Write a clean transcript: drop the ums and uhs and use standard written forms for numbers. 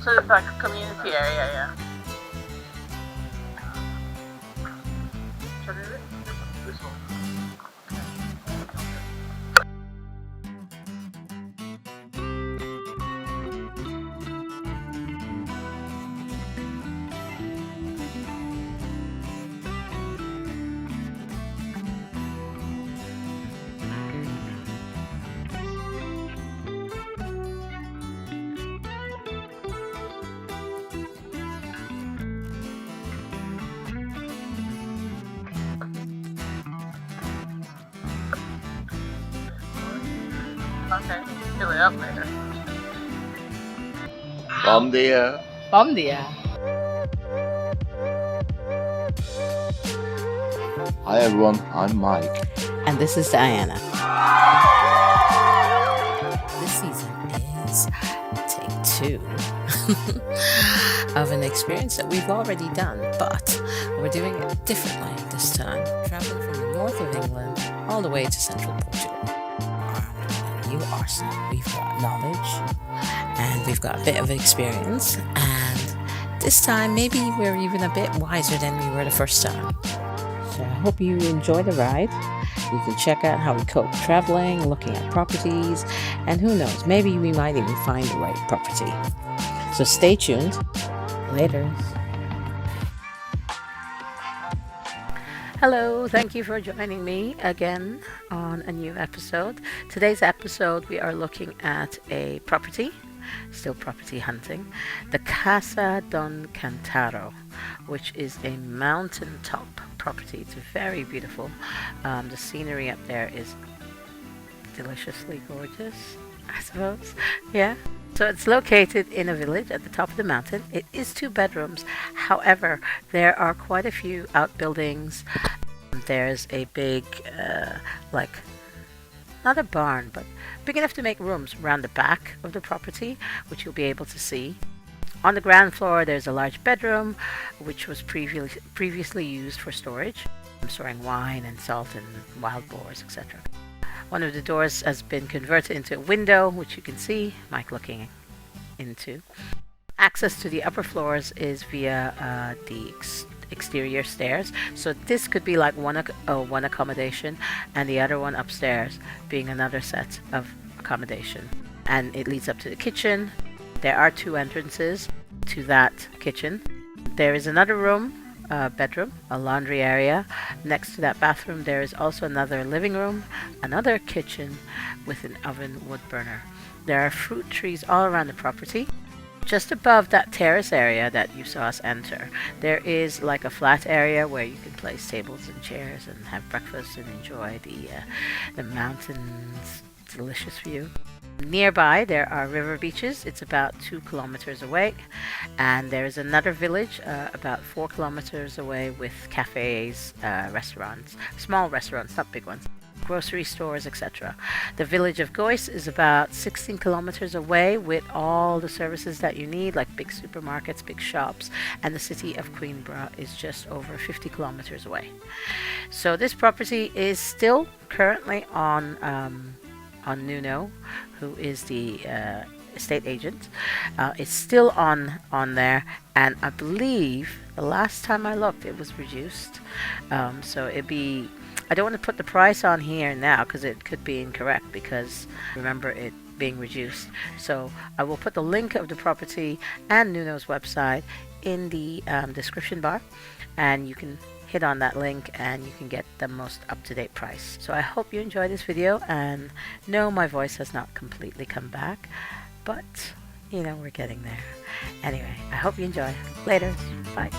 So it's like a community area, yeah. This one. Okay, fill it up later. Bom dia. Bom dia. Hi everyone, I'm Mike. And this is Diana. This season is take 2 of an experience that we've already done, but we're doing it differently this time. Traveling from the north of England all the way to central Portugal. Armed with a new arsenal. We've got knowledge and we've got a bit of experience, and this time maybe we're even a bit wiser than we were the first time. So I hope you enjoy the ride. You can check out how we cope traveling, looking at properties, and who knows, maybe we might even find the right property. So stay tuned. Later. Hello, thank you for joining me again on a new episode. Today's episode we are looking at a property, still property hunting, the Casa don Cantaro, which is a mountaintop property. It's very beautiful. The scenery up there is deliciously gorgeous, I suppose. Yeah. So it's located in a village at the top of the mountain. It is 2 bedrooms. However, there are quite a few outbuildings. There's a big, not a barn, but big enough to make rooms around the back of the property, which you'll be able to see. On the ground floor, there's a large bedroom, which was previously used for storage, storing wine and salt and wild boars, etc. One of the doors has been converted into a window, which you can see Mike looking into. Access to the upper floors is via the exterior stairs. So this could be like one accommodation, and the other one upstairs being another set of accommodation. And it leads up to the kitchen. There are 2 entrances to that kitchen. There is another room, bedroom, a laundry area. Next to that bathroom there is also another living room, another kitchen with an oven wood burner. There are fruit trees all around the property. Just above that terrace area that you saw us enter, there is like a flat area where you can place tables and chairs and have breakfast and enjoy the mountains' delicious view. Nearby there are river beaches. It's about 2 kilometers away, and there is another village about 4 kilometers away with cafes, restaurants, small restaurants, not big ones, grocery stores, etc. The village of Gois is about 16 kilometers away with all the services that you need, like big supermarkets, big shops, and the city of Coimbra is just over 50 kilometers away. So this property is still currently on Nuno, who is the estate agent. It's still on there, and I believe the last time I looked it was reduced. So it'd be, I don't want to put the price on here now because it could be incorrect, because remember it being reduced. So I will put the link of the property and Nuno's website in the description bar, and you can hit on that link and you can get the most up-to-date price. So I hope you enjoy this video, and no, my voice has not completely come back, but you know, we're getting there. Anyway, I hope you enjoy. Later. Bye.